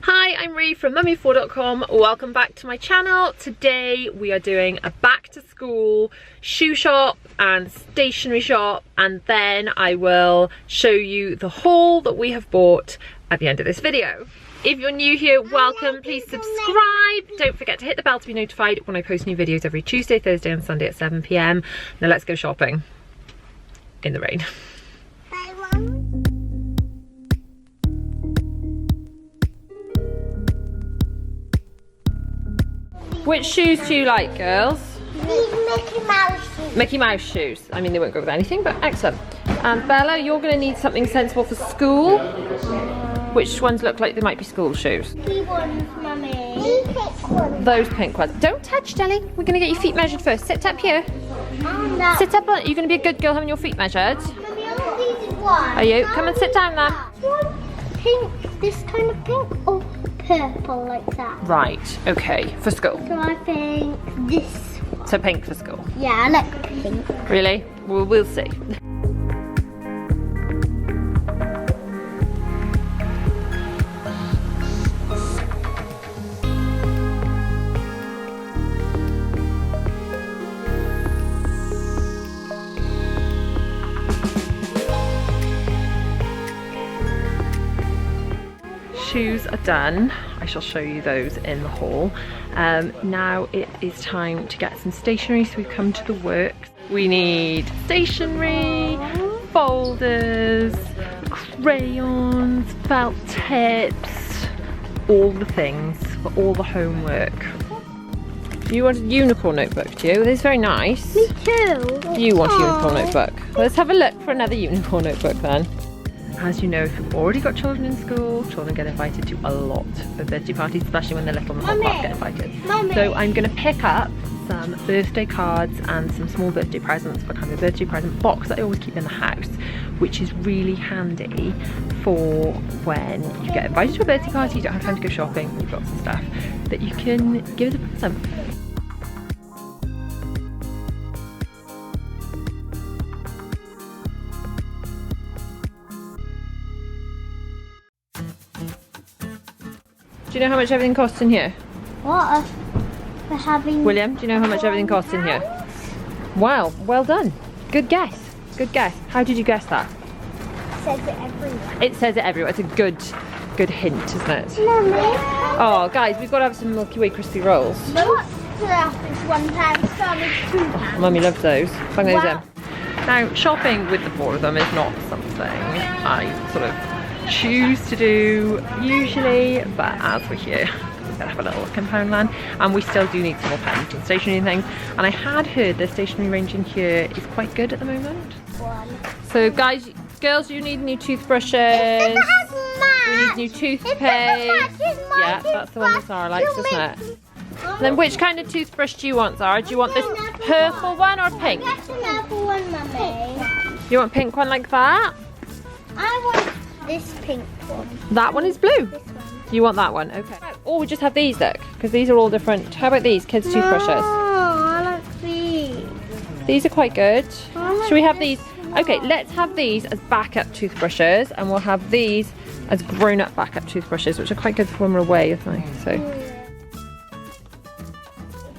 Hi, I'm Ree from mummy4.com. Welcome back to my channel. Today we are doing a back to school shoe shop and stationery shop, and then I will show you the haul that we have bought at the end of this video. If you're new here, welcome, please subscribe. Don't forget to hit the bell to be notified when I post new videos every Tuesday, Thursday and Sunday at 7 PM. Now let's go shopping in the rain. Which shoes do you like, girls? These Mickey Mouse shoes. Mickey Mouse shoes. I mean, they won't go with anything, but excellent. And Bella, you're going to need something sensible for school. Which ones look like they might be school shoes? These ones, Mummy. These pink ones. Those pink ones. Don't touch, Jelly. We're going to get your feet measured first. Sit up here. Oh, no. Sit up. You're going to be a good girl having your feet measured. Mummy, I want these in one. Are you? Come and sit down then. One pink, this kind of pink, or purple like that. Right. Okay. For school. So I think this. So pink for school. Yeah, I like pink. Really? Well, we'll see. Shoes are done. I shall show you those in the haul. Now it is time to get some stationery, so we've come to the works. We need stationery, folders, crayons, felt tips, all the things for all the homework. You want a unicorn notebook, do you? It's very nice. Me too. You want a unicorn notebook. Let's have a look for another unicorn notebook then. As you know, if you've already got children in school, children get invited to a lot of birthday parties, especially when they're little and the whole class get invited. Mummy. So I'm going to pick up some birthday cards and some small birthday presents for kind of a birthday present box that I always keep in the house, which is really handy for when you get invited to a birthday party, you don't have time to go shopping, you've got some stuff that you can give as a present. Do you know how much everything costs in here? What for having... William, do you know how much everything costs in here? Wow, well done. Good guess. Good guess. How did you guess that? It says it everywhere. It says it everywhere. It's a good hint, isn't it? Mummy. Oh, guys, we've got to have some Milky Way crispy rolls. What is 1 pound, some is 2 pounds. Mummy loves those. Bang those Wow. in. Now, shopping with the 4 of them is not something I sort of choose to do usually, but as we're here, we're gonna have a little look in Poundland, and we still do need some more pens and stationery and things. And I had heard the stationery range in here is quite good at the moment. So guys, girls, you need new toothbrushes. We need new toothpaste. Yeah, that's the one that Zara likes, isn't it? Then which kind of toothbrush do you want, Zara? Do you want this purple one or pink? That's another one, Mummy. You want a pink one like that? I want this pink one. That one is blue. This one. You want that one? Okay. Or we just have these, look, because these are all different. How about these kids' toothbrushes? Oh, I like these. These are quite good. I Should we have like these? this Okay, one. let's have these as backup toothbrushes, and we'll have these as grown-up backup toothbrushes, which are quite good for when we're away, aren't they? So.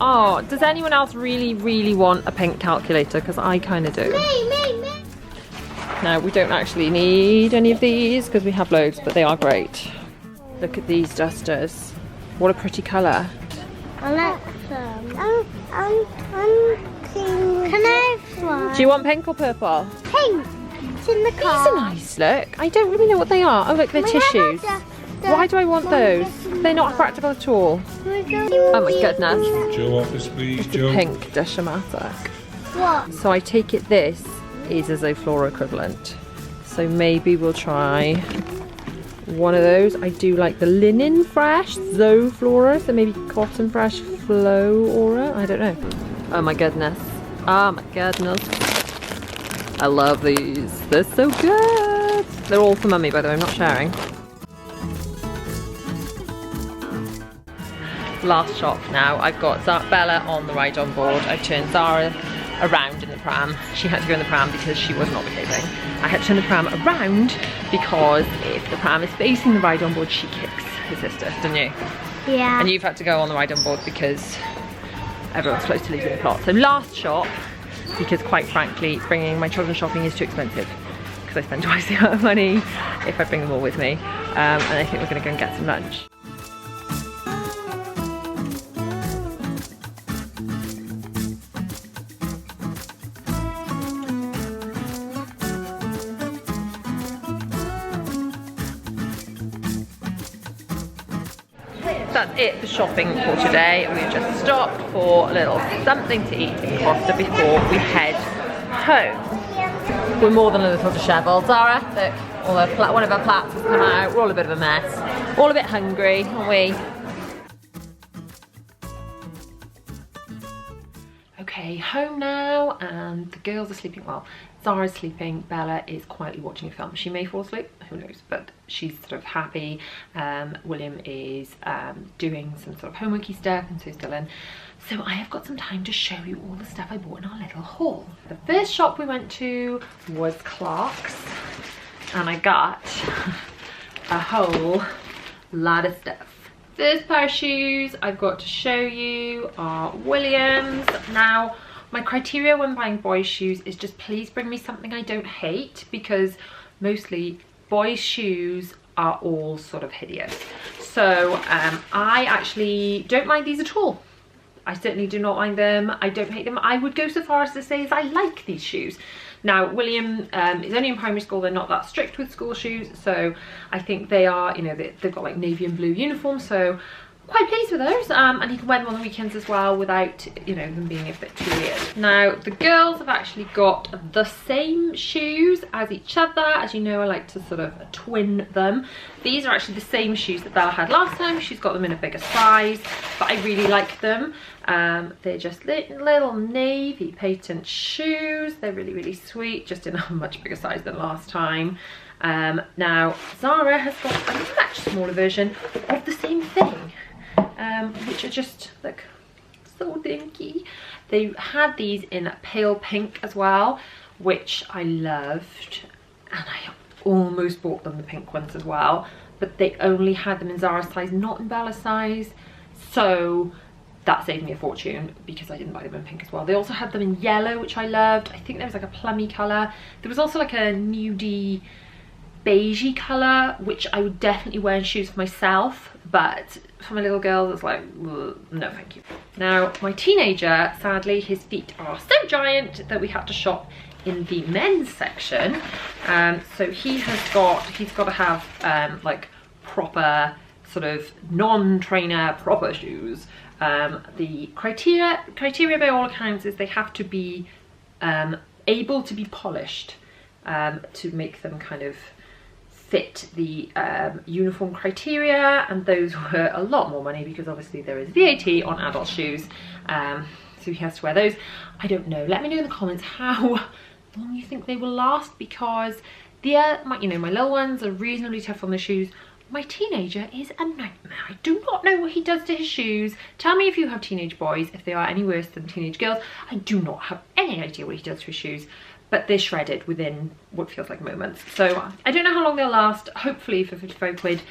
Oh, does anyone else really want a pink calculator? Because I kind of do. Me. Now, we don't actually need any of these because we have loads, but they are great. Look at these dusters. What a pretty colour. I like them. I'm pink. Can I have one? Do you want pink or purple? Pink. It's in the These car. are nice, look. I don't really know what they are. Oh, look, they're tissues. Why do I want those? They're not practical at all. Oh my goodness. Joe, office please, It's a Joe. pink Dishamatic. What? So I take it this is a Zoflora equivalent. So maybe we'll try one of those. I do like the Linen Fresh Zoflora, so maybe Cotton Fresh Flow Aura. I don't know. Oh my goodness. Oh my goodness. I love these. They're so good. They're all for Mummy, by the way. I'm not sharing. Last shop now. I've got Bella on the ride on board. I've turned Zara around in the pram. She had to go in the pram because she was not behaving. I had to turn the pram around because if the pram is facing the ride on board, she kicks his sister, didn't you? Yeah. And you've had to go on the ride on board because everyone's close to leaving the plot. So last shop, because quite frankly, bringing my children shopping is too expensive because I spend twice the amount of money if I bring them all with me. And I think we're going to go and get some lunch. That's it for shopping for today. We've just stopped for a little something to eat in Costa before we head home. We're more than a little dishevelled. Zara, look, one of our plats has come out. We're all a bit of a mess. All a bit hungry, aren't we? Okay, home now, and the girls are sleeping. Well, Zara's sleeping, Bella is quietly watching a film. She may fall asleep, who knows, but she's sort of happy. William is doing some sort of homeworky stuff, and so is Dylan. So I have got some time to show you all the stuff I bought in our little haul. The first shop we went to was Clark's, and I got a whole lot of stuff. First pair of shoes I've got to show you are Williams. Now, my criteria when buying boys' shoes is just please bring me something I don't hate, because mostly boys' shoes are all sort of hideous. So I actually don't mind these at all. I certainly do not mind them. I don't hate them. I would go so far as to say I like these shoes. Now, William is only in primary school. They're not that strict with school shoes, so I think they are, you know, they've got like navy and blue uniforms, so quite pleased with those. And he can wear them on the weekends as well without, you know, them being a bit too weird. Now, the girls have actually got the same shoes as each other. As you know, I like to sort of twin them. These are actually the same shoes that Bella had last time. She's got them in a bigger size, but I really like them. They're just little navy patent shoes. They're really, really sweet, just in a much bigger size than last time. Now, Zara has got a much smaller version of the same thing, which are just, like, so dinky. They had these in pale pink as well, which I loved, and I almost bought them the pink ones as well, but they only had them in Zara's size, not in Bella's size, so that saved me a fortune because I didn't buy them in pink as well. They also had them in yellow, which I loved. I think there was like a plummy colour. There was also like a nudie beigey colour, which I would definitely wear in shoes for myself, but for my little girls it's like, no thank you. Now, my teenager, sadly, his feet are so giant that we had to shop in the men's section. So he's got to have like proper sort of non-trainer proper shoes. The criteria by all accounts is they have to be able to be polished to make them kind of fit the uniform criteria, and those were a lot more money because obviously there is VAT on adult shoes, so he has to wear those. I don't know, let me know in the comments how long you think they will last, because my little ones are reasonably tough on the shoes. My teenager is a nightmare. I do not know what he does to his shoes. Tell me if you have teenage boys, if they are any worse than teenage girls. I do not have any idea what he does to his shoes, but they're shredded within what feels like moments. So I don't know how long they'll last. Hopefully for 55 quid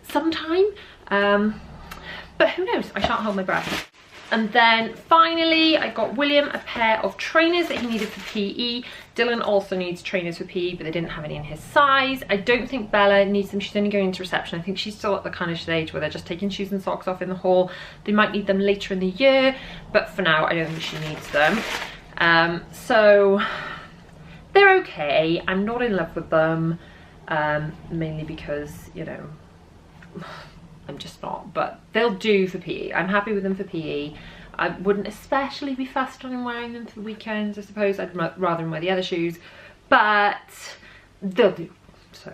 sometime, but who knows? I shan't hold my breath. And then finally, I got William a pair of trainers that he needed for PE. Dylan also needs trainers for PE, but they didn't have any in his size. I don't think Bella needs them. She's only going into reception. I think she's still at the kind of stage where they're just taking shoes and socks off in the hall. They might need them later in the year, but for now, I don't think she needs them. So they're okay. I'm not in love with them, mainly because, you know, I'm just not, but they'll do for PE. I'm happy with them for PE. I wouldn't especially be fussed on wearing them for the weekends, I suppose. I'd rather than wear the other shoes, but they'll do, so.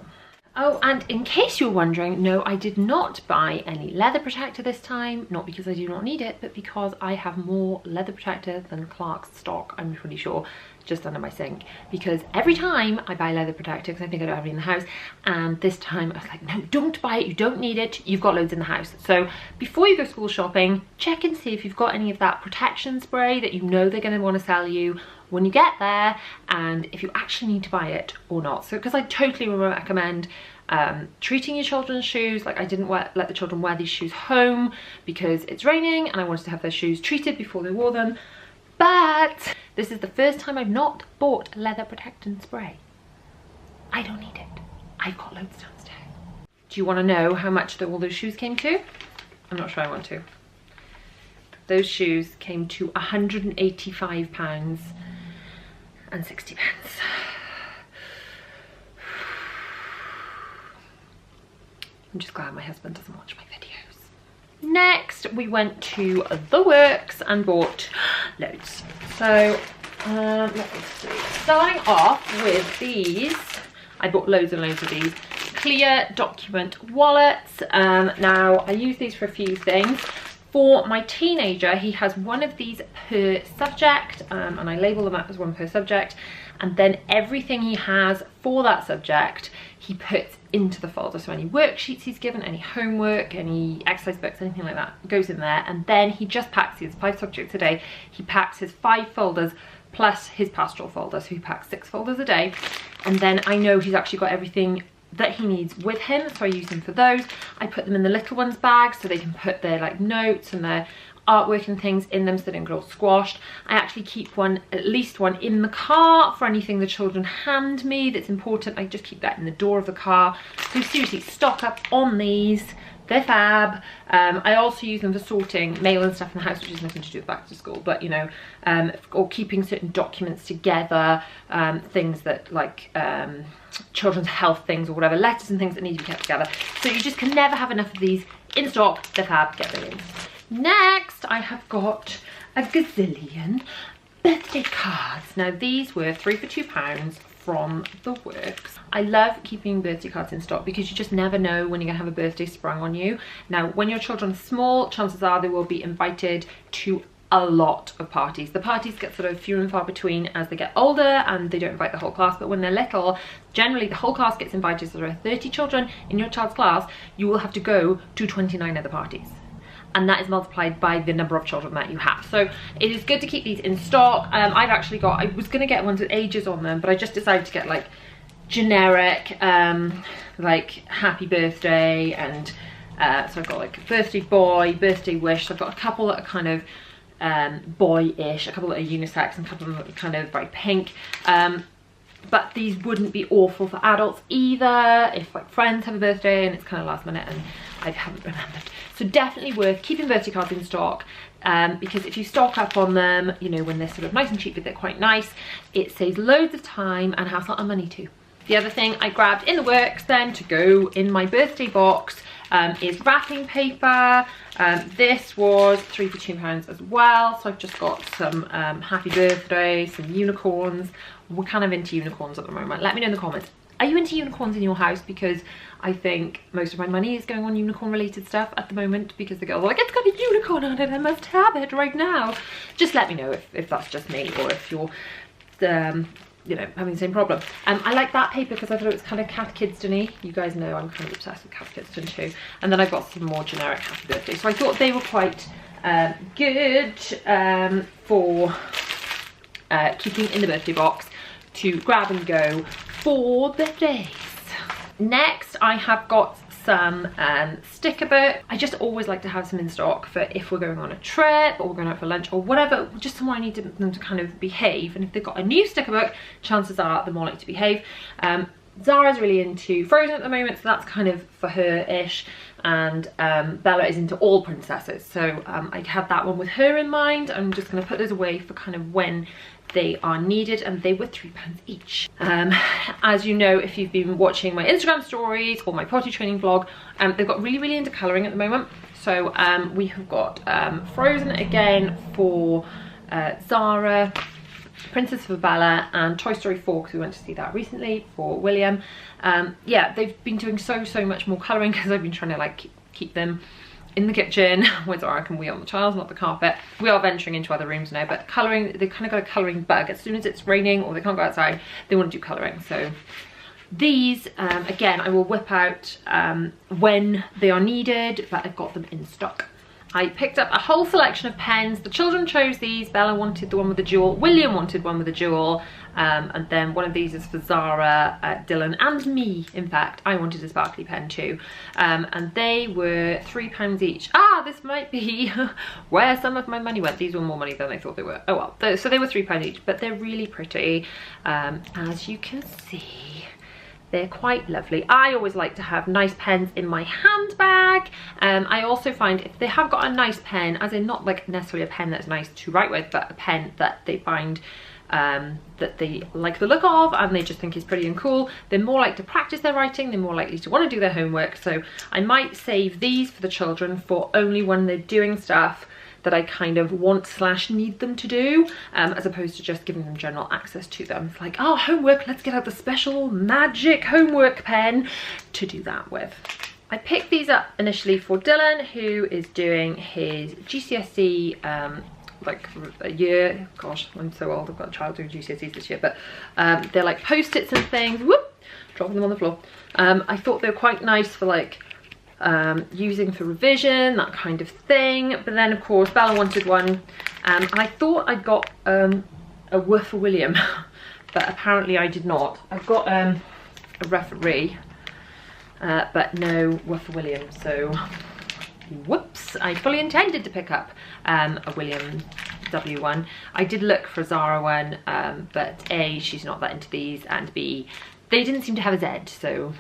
Oh, and in case you're wondering, no, I did not buy any leather protector this time, not because I do not need it, but because I have more leather protector than Clark's stock, I'm pretty sure, just under my sink, because every time I buy leather protector, because I think I don't have any in the house, and this time I was like, no, don't buy it, you don't need it, you've got loads in the house. So before you go school shopping, check and see if you've got any of that protection spray that you know they're going to want to sell you when you get there, and if you actually need to buy it or not. So because I totally recommend treating your children's shoes. Like I didn't let the children wear these shoes home because it's raining and I wanted to have their shoes treated before they wore them. But this is the first time I've not bought leather protectant spray. I don't need it. I've got loads downstairs. Do you want to know how much all those shoes came to? I'm not sure I want to. Those shoes came to £185 and 60 pence. I'm just glad my husband doesn't watch my videos. Next, we went to the works and bought loads. So, let me see. Starting off with these, I bought loads and loads of these clear document wallets. Now, I use these for a few things. For my teenager, he has one of these per subject, and I label them up as one per subject. And then everything he has for that subject, he puts into the folder. So any worksheets he's given, any homework, any exercise books, anything like that goes in there. And then he just packs, he has 5 subjects a day, he packs his 5 folders plus his pastoral folder. So he packs 6 folders a day. And then I know he's actually got everything that he needs with him, so I use them for those. I put them in the little ones' bags so they can put their like notes and their artwork and things in them so they don't get all squashed. I actually keep one, at least one, in the car for anything the children hand me that's important. I just keep that in the door of the car. So seriously, stock up on these. They're fab. I also use them for sorting mail and stuff in the house, which has nothing to do with back to school, but you know, or keeping certain documents together, things that like children's health things or whatever, letters and things that need to be kept together. So you just can never have enough of these in stock. They're fab, get them in. Next, I have got a gazillion birthday cards. Now these were 3 for £2 from the works. I love keeping birthday cards in stock because you just never know when you're gonna have a birthday sprung on you. Now, when your children are small, chances are they will be invited to a lot of parties. The parties get sort of few and far between as they get older and they don't invite the whole class, but when they're little, generally the whole class gets invited. So there are 30 children in your child's class, you will have to go to 29 other parties. And that is multiplied by the number of children that you have. So it is good to keep these in stock. I've actually got, I was gonna get ones with ages on them, but I just decided to get like generic, like happy birthday, and so I've got like birthday boy, birthday wish. So I've got a couple that are kind of boyish, a couple that are unisex, and a couple that are kind of bright pink. But these wouldn't be awful for adults either, if like friends have a birthday and it's kind of last minute and I haven't remembered. So definitely worth keeping birthday cards in stock, because if you stock up on them, you know, when they're sort of nice and cheap but they're quite nice, it saves loads of time and hassle and money too. The other thing I grabbed in the works then to go in my birthday box is wrapping paper. This was 3 for £2 as well. So I've just got some happy birthday, some unicorns. We're kind of into unicorns at the moment. Let me know in the comments. Are you into unicorns in your house? Because I think most of my money is going on unicorn related stuff at the moment because the girls are like, it's got a unicorn on it, I must have it right now. Just let me know if that's just me or if you're you know, having the same problem. I like that paper because I thought it was kind of Cat Kidston-y. You guys know I'm kind of obsessed with Cat Kidston too. And then I've got some more generic happy birthday. So I thought they were quite good for keeping in the birthday box to grab and go for birthdays. Next, I have got some sticker book. I just always like to have some in stock for if we're going on a trip or we're going out for lunch or whatever, just somewhere I need them to kind of behave. And if they've got a new sticker book, chances are they're more likely to behave. Zara's really into Frozen at the moment, so that's kind of for her-ish. And Bella is into all princesses, so I have that one with her in mind. I'm just going to put those away for kind of when they are needed, and they were £3 each. As you know, if you've been watching my Instagram stories or my potty training vlog, they've got really into colouring at the moment. So we have got Frozen again for Zara, Princess for Bella, and Toy Story 4 because we went to see that recently for William. Yeah, they've been doing so much more colouring because I've been trying to like keep them in the kitchen where Zara can wee on the tiles, not the carpet. We are venturing into other rooms now, but colouring, they've kind of got a colouring bug. As soon as it's raining or they can't go outside, they want to do colouring. So these, again, I will whip out when they are needed, but I've got them in stock. I picked up a whole selection of pens. The children chose these. Bella wanted the one with the jewel. William wanted one with the jewel. And then one of these is for Zara, Dylan and me. In fact, I wanted a sparkly pen too. And they were £3 each. Ah, this might be where some of my money went. These were more money than I thought they were. Oh well, so they were £3 each, but they're really pretty. As you can see, they're quite lovely. I always like to have nice pens in my handbag. I also find if they have got a nice pen, as in not like necessarily a pen that's nice to write with, but a pen that they find that they like the look of and they just think is pretty and cool, they're more likely to practice their writing, they're more likely to want to do their homework. So I might save these for the children for only when they're doing stuff that I kind of want / need them to do, as opposed to just giving them general access to them. It's like, oh, homework, let's get out the special magic homework pen to do that with. I picked these up initially for Dylan, who is doing his GCSE like a year. Gosh, I'm so old, I've got a child doing GCSEs this year, but they're like post-its and things. Whoop, dropping them on the floor. I thought they were quite nice for like using for revision, that kind of thing. But then of course Bella wanted one, and I thought I'd got a Worth for William, but apparently I did not. I've got a referee, but no Worth for William, so whoops. I fully intended to pick up a William W one. I did look for a Zara one, but A, she's not that into these, and B, they didn't seem to have a Z, so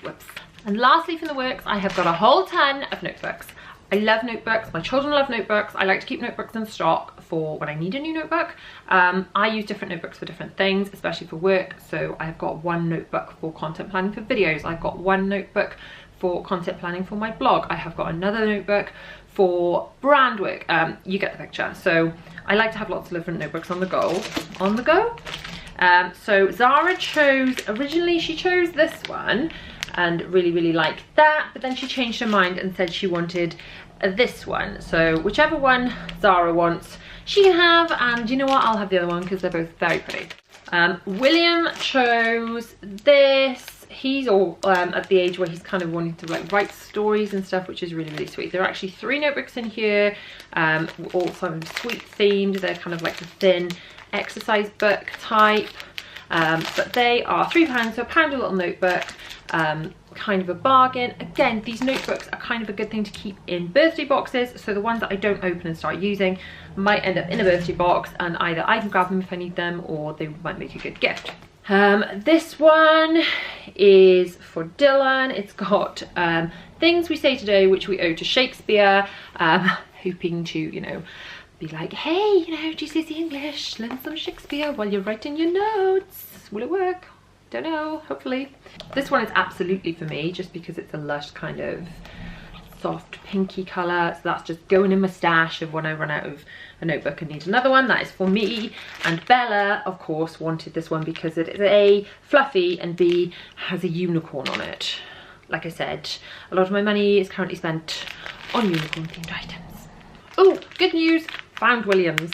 whoops. And lastly from the works, I have got a whole ton of notebooks. I love notebooks, my children love notebooks. I like to keep notebooks in stock for when I need a new notebook. I use different notebooks for different things, especially for work. So I've got one notebook for content planning for videos. I've got one notebook for content planning for my blog. I have got another notebook for brand work. You get the picture. So I like to have lots of different notebooks on the go. So Zara chose, originally she chose this one, and really liked that, but then she changed her mind and said she wanted this one. So whichever one Zara wants, she can have, and you know what, I'll have the other one because they're both very pretty. William chose this. He's all at the age where he's kind of wanting to like write stories and stuff, which is really sweet. There are actually 3 notebooks in here, all sort of sweet themed. They're kind of like the thin exercise book type, but they are £3, so £1 a little notebook. Kind of a bargain. Again, these notebooks are kind of a good thing to keep in birthday boxes, so the ones that I don't open and start using might end up in a birthday box, and either I can grab them if I need them, or they might make a good gift. This one is for Dylan. It's got things we say today which we owe to Shakespeare, hoping to, you know, be like, hey, you know, GCSE English, learn some Shakespeare while you're writing your notes. Will it work? Don't know, hopefully. This one is absolutely for me, just because it's a lush kind of soft pinky colour. So that's just going in my stash of when I run out of a notebook and need another one. That is for me. And Bella, of course, wanted this one because it is A, fluffy, and B, has a unicorn on it. Like I said, a lot of my money is currently spent on unicorn themed items. Oh, good news, found Williams.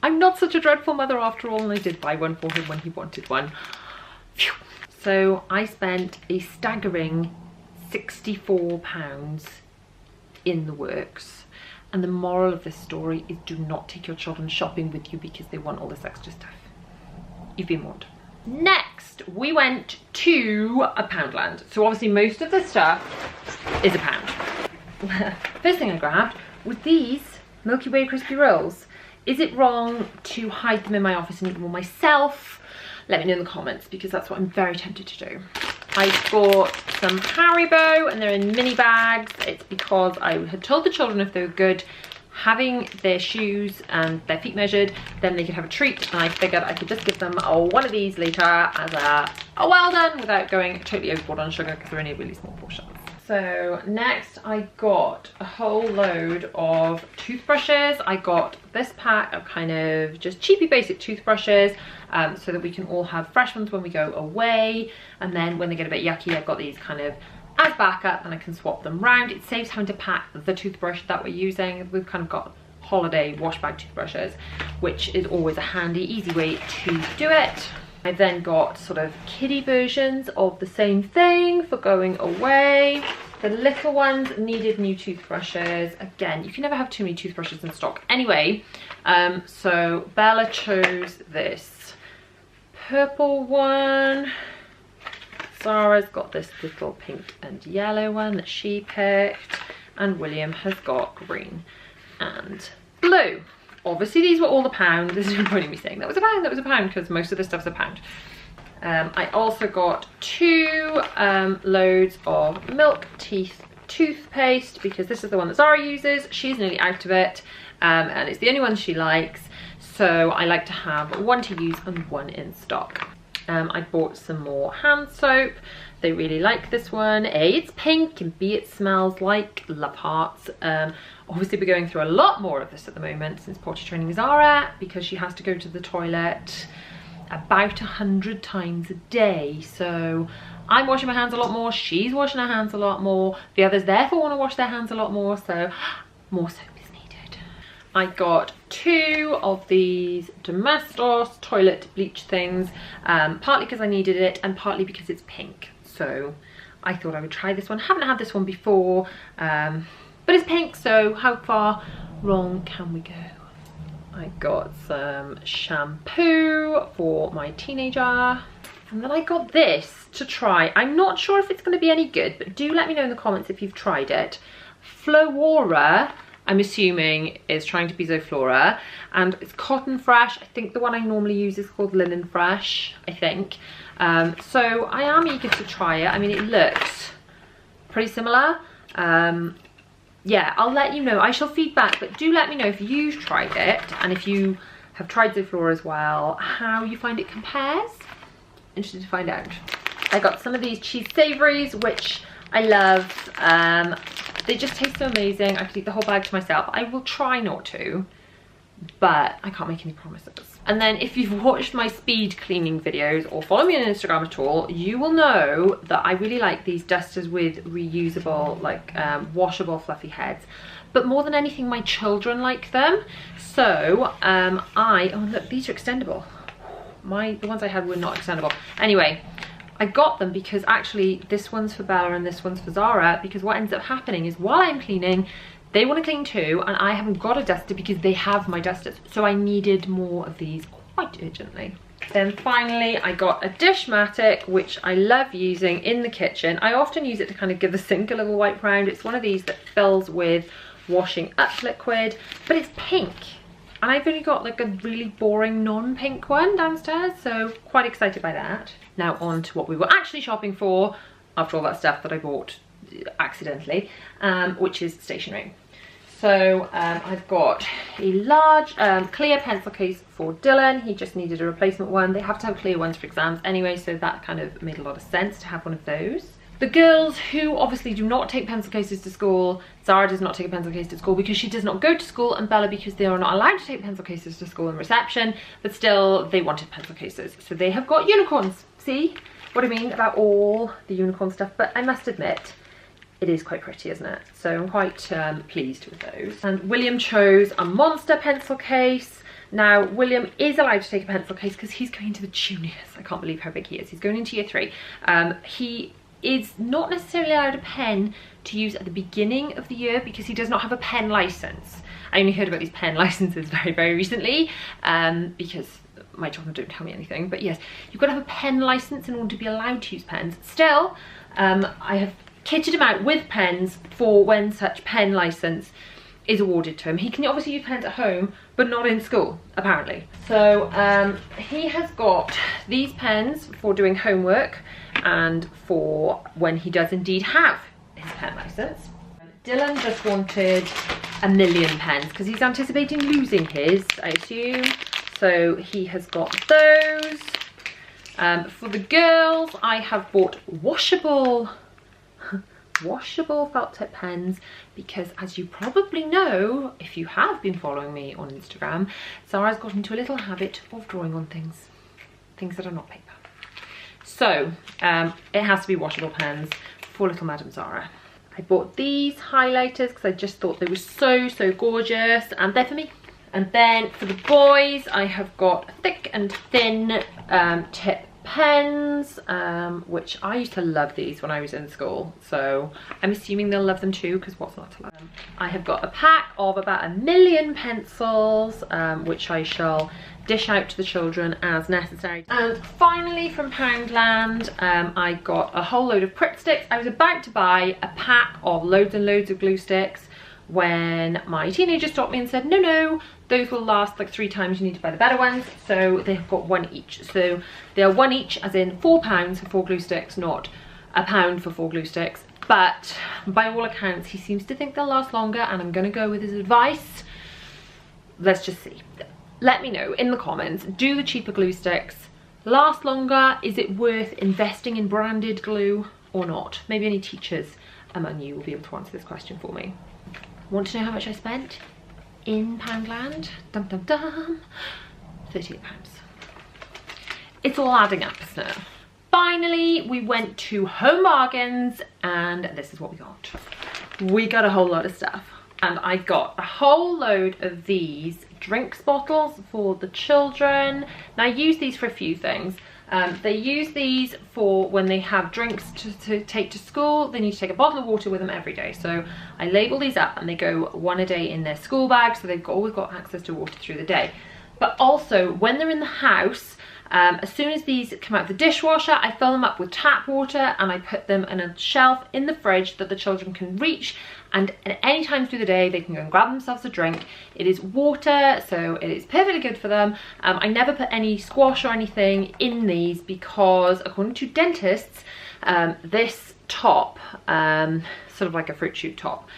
I'm not such a dreadful mother after all, and I did buy one for him when he wanted one. Phew. So I spent a staggering £64 in the works. And the moral of this story is, do not take your children shopping with you because they want all this extra stuff. You've been warned. Next, we went to a Poundland. So obviously most of the stuff is a pound. First thing I grabbed was these Milky Way crispy rolls. Is it wrong to hide them in my office and eat them all myself? Let me know in the comments, because that's what I'm very tempted to do. I got some Haribo, and they're in mini bags. It's because I had told the children if they were good having their shoes and their feet measured, then they could have a treat, and I figured I could just give them one of these later as a well done without going totally overboard on sugar, because they're only really small portions. So next I got a whole load of toothbrushes. I got this pack of kind of just cheapy basic toothbrushes, so that we can all have fresh ones when we go away, and then when they get a bit yucky I've got these kind of as backup and I can swap them round. It saves having to pack the toothbrush that we're using. We've kind of got holiday wash bag toothbrushes, which is always a handy, easy way to do it. I then got sort of kiddie versions of the same thing for going away. The little ones needed new toothbrushes. Again, you can never have too many toothbrushes in stock. Anyway, so Bella chose this purple one. Zara's got this little pink and yellow one that she picked. And William has got green and blue. Obviously these were all a pound. There's no point in me saying that was a pound, because most of the stuff's a pound. I also got 2 loads of Milk Teeth toothpaste, because this is the one that Zara uses. She's nearly out of it, and it's the only one she likes, so I like to have 1 to use and 1 in stock. I bought some more hand soap. They really like this one. A, it's pink, and B, it smells like love hearts. Obviously we're going through a lot more of this at the moment since potty training Zara, because she has to go to the toilet about 100 times a day. So I'm washing my hands a lot more, she's washing her hands a lot more, the others therefore want to wash their hands a lot more, so more soap is needed. I got 2 of these Domestos toilet bleach things, partly because I needed it and partly because it's pink, so I thought I would try this one. Haven't had this one before, but it's pink, so how far wrong can we go? I got some shampoo for my teenager, and then I got this to try. I'm not sure if it's going to be any good, but do let me know in the comments if you've tried it. Flora, I'm assuming, is trying to be Zoflora, and it's cotton fresh. I think the one I normally use is called linen fresh, I think. So I am eager to try it. I mean, it looks pretty similar. Yeah, I'll let you know. I shall feedback, but do let me know if you've tried it, and if you have tried Zoflora as well, how you find it compares. Interested to find out. I got some of these cheese savouries, which I love. They just taste so amazing. I could eat the whole bag to myself. I will try not to, but I can't make any promises. And then if you've watched my speed cleaning videos or follow me on Instagram at all, you will know that I really like these dusters with reusable, like washable fluffy heads. But more than anything, my children like them. So oh look, these are extendable. The ones I had were not extendable. Anyway, I got them because actually this one's for Bella and this one's for Zara, because what ends up happening is while I'm cleaning, they want to clean too, and I haven't got a duster because they have my dusters. So I needed more of these quite urgently. Then finally I got a Dishmatic, which I love using in the kitchen. I often use it to kind of give the sink a little wipe round. It's one of these that fills with washing up liquid, but it's pink. And I've only got like a really boring non-pink one downstairs, so quite excited by that. Now on to what we were actually shopping for after all that stuff that I bought accidentally, which is stationery. So I've got a large clear pencil case for Dylan. He just needed a replacement one. They have to have clear ones for exams anyway, so that kind of made a lot of sense to have one of those. The girls who obviously do not take pencil cases to school, Zara does not take a pencil case to school because she does not go to school, and Bella because they are not allowed to take pencil cases to school in reception, but still they wanted pencil cases. So they have got unicorns. See what I mean about all the unicorn stuff? But I must admit, it is quite pretty, isn't it? So I'm quite pleased with those. And William chose a monster pencil case. Now, William is allowed to take a pencil case because he's going to the juniors. I can't believe how big he is. He's going into year 3. He is not necessarily allowed a pen to use at the beginning of the year because he does not have a pen license. I only heard about these pen licenses very, very recently because my children don't tell me anything. But yes, you've got to have a pen license in order to be allowed to use pens. Still, I have kitted him out with pens for when such pen license is awarded to him. He can obviously use pens at home, but not in school, apparently. So he has got these pens for doing homework and for when he does indeed have his pen license. Dylan just wanted a million pens because he's anticipating losing his, I assume. So he has got those. For the girls, I have bought washable felt tip pens because, as you probably know, if you have been following me on Instagram, Zara's got into a little habit of drawing on things that are not paper. So it has to be washable pens for little Madam Zara. I bought these highlighters because I just thought they were so gorgeous, and they're for me. And then for the boys, I have got a thick and thin tip pens, which I used to love these when I was in school, so I'm assuming they'll love them too, because what's not to love them. I have got a pack of about 1 million pencils, which I shall dish out to the children as necessary. And finally from Poundland, I got a whole load of Pritt sticks. I was about to buy a pack of loads and loads of glue sticks when my teenager stopped me and said, no, those will last like 3 times, you need to buy the better ones. So they've got 1 each. So they are 1 each, as in £4 for 4 glue sticks, not £1 for 4 glue sticks. But by all accounts, he seems to think they'll last longer, and I'm gonna go with his advice. Let's just see. Let me know in the comments, do the cheaper glue sticks last longer? Is it worth investing in branded glue or not? Maybe any teachers among you will be able to answer this question for me. Want to know how much I spent in Poundland? Dum dum dum. £38. It's all adding up, isn't it? Finally, we went to Home Bargains, and this is what we got. We got a whole lot of stuff. And I got a whole load of these drinks bottles for the children. Now I use these for a few things. They use these for when they have drinks to take to school. They need to take a bottle of water with them every day. So I label these up, and they go 1 a day in their school bag, so they've always got access to water through the day. But also when they're in the house, as soon as these come out of the dishwasher, I fill them up with tap water, and I put them on a shelf in the fridge that the children can reach, and at any time through the day they can go and grab themselves a drink. It is water, so it is perfectly good for them. I never put any squash or anything in these because, according to dentists, this top, sort of like a fruit shoot top,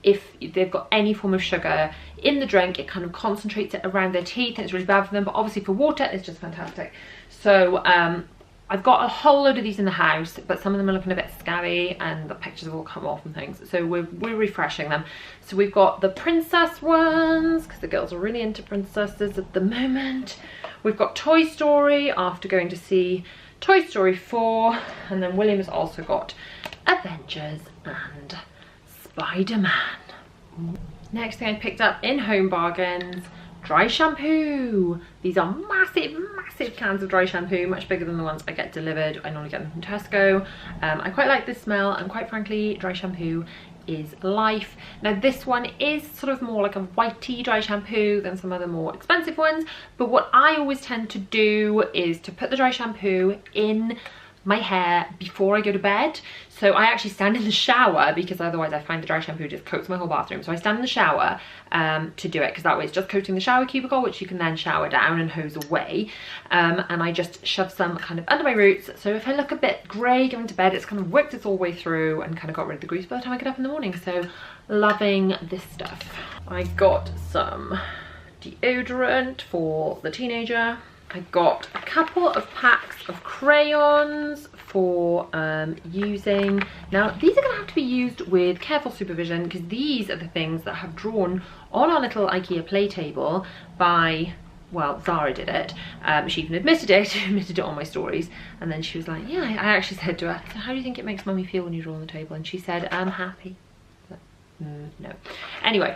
if they've got any form of sugar in the drink, it kind of concentrates it around their teeth, and it's really bad for them. But obviously for water, it's just fantastic. So I've got a whole load of these in the house, but some of them are looking a bit scabby, and the pictures have all come off and things. So we're refreshing them. So we've got the princess ones, because the girls are really into princesses at the moment. We've got Toy Story after going to see Toy Story 4, and then William has also got Avengers and Spider-Man. Next thing I picked up in Home Bargains, dry shampoo. These are massive cans of dry shampoo, much bigger than the ones I get delivered. I normally get them from Tesco. I quite like this smell, and quite frankly, dry shampoo is life. Now this one is sort of more like a whitey dry shampoo than some other more expensive ones, but what I always tend to do is to put the dry shampoo in my hair before I go to bed. So I actually stand in the shower, because otherwise I find the dry shampoo just coats my whole bathroom. So I stand in the shower to do it, because that way it's just coating the shower cubicle, which you can then shower down and hose away. And I just shove some kind of under my roots, so if I look a bit grey going to bed, it's kind of worked its all the way through and kind of got rid of the grease by the time I get up in the morning. So loving this stuff. I got some deodorant for the teenager. I got a couple of packs of crayons for using. Now these are going to have to be used with careful supervision, because these are the things that have drawn on our little IKEA play table by, well, Zara did it. She even admitted it on my stories, and then she was like, yeah, I actually said to her, so how do you think it makes mummy feel when you draw on the table? And she said, I'm happy. No. Anyway,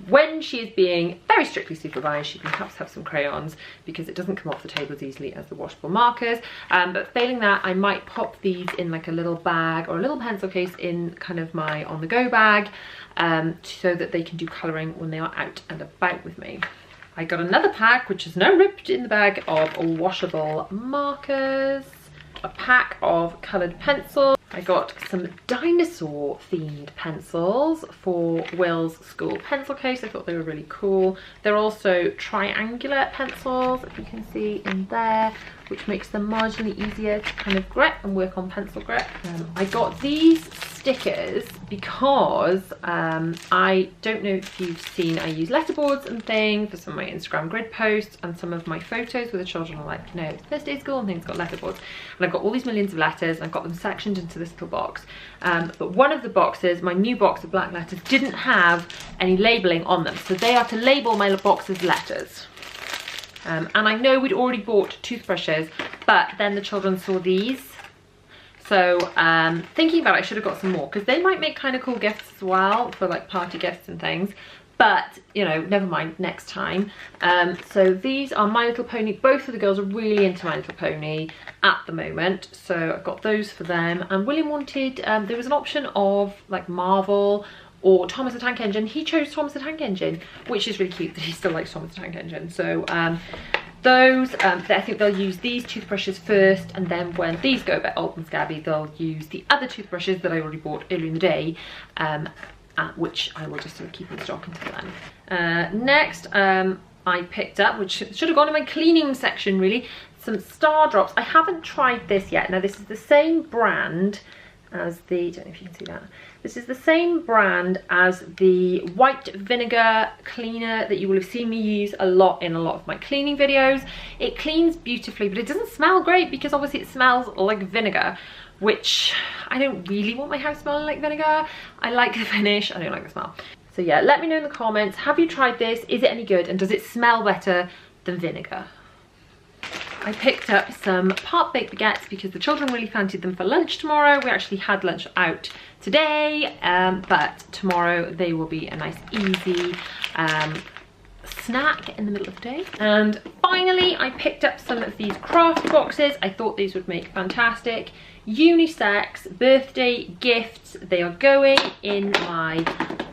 when she is being very strictly supervised, she can perhaps have some crayons, because it doesn't come off the table as easily as the washable markers. But failing that, I might pop these in like a little bag or a little pencil case in kind of my on-the-go bag, so that they can do colouring when they are out and about with me. I got another pack, which is now ripped in the bag, of washable markers, a pack of coloured pencils. I got some dinosaur themed pencils for Will's school pencil case. I thought they were really cool. They're also triangular pencils, if you can see in there, which makes them marginally easier to kind of grip and work on pencil grip. I got these stickers because I don't know if you've seen, I use letterboards and things for some of my Instagram grid posts, and some of my photos where the children are like, no, it's first day of school and things got letterboards. And I've got all these millions of letters, and I've got them sectioned into this little box. But one of the boxes, my new box of black letters, didn't have any labelling on them. So they are to label my box's letters. And I know we'd already bought toothbrushes, but then the children saw these. So thinking about it, I should have got some more, because they might make kind of cool gifts as well for like party gifts and things. but you know, never mind, next time. So these are My Little Pony. Both of the girls are really into My Little Pony at the moment, so I've got those for them. And William wanted, there was an option of like Marvel or Thomas the Tank Engine. He chose Thomas the Tank Engine, which is really cute that he still likes Thomas the Tank Engine. So those, I think they'll use these toothbrushes first, and then when these go a bit old and scabby, they'll use the other toothbrushes that I already bought earlier in the day, which I will just sort of keep in stock until then. Next, I picked up, which should have gone in my cleaning section really, some Star Drops. I haven't tried this yet. Now this is the same brand as the, don't know if you can see that. This is the same brand as the white vinegar cleaner that you will have seen me use a lot in a lot of my cleaning videos. It cleans beautifully, but it doesn't smell great because obviously it smells like vinegar, which I don't really want my house smelling like vinegar. I like the finish, I don't like the smell. So yeah, let me know in the comments, have you tried this? Is it any good? And does it smell better than vinegar? I picked up some part baked baguettes because the children really fancied them for lunch tomorrow. We actually had lunch out today, but tomorrow they will be a nice easy snack in the middle of the day. And finally, I picked up some of these craft boxes. I thought these would make fantastic unisex birthday gifts. They are going in my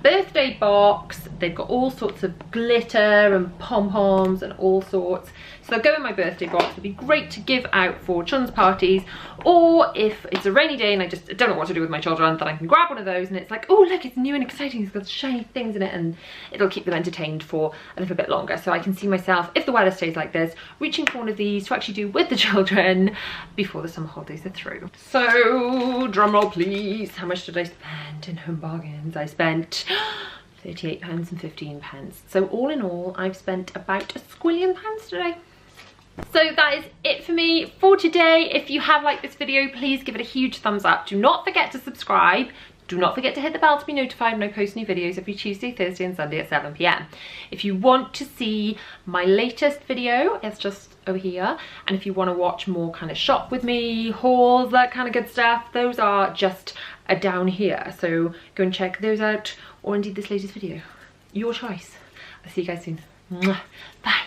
birthday box. They've got all sorts of glitter and pom-poms and all sorts. So they'll go in my birthday box. It'd be great to give out for children's parties, or if it's a rainy day and I just don't know what to do with my children, then I can grab one of those and it's like, oh look, it's new and exciting, it's got shiny things in it, and it'll keep them entertained for a little bit longer. So I can see myself, if the weather stays like this, reaching for one of these to actually do with the children before the summer holidays are through. So, drum roll please, how much did I spend in Home Bargains? I spent £38.15. So all in all, I've spent about £1 today. So that is it for me for today. If you have liked this video, please give it a huge thumbs up. Do not forget to subscribe. Do not forget to hit the bell to be notified when I post new videos every Tuesday, Thursday and Sunday at 7 PM. If you want to see my latest video, it's just over here. And if you want to watch more kind of shop with me, hauls, that kind of good stuff, those are just down here. So go and check those out, or indeed this latest video. Your choice. I'll see you guys soon. Bye.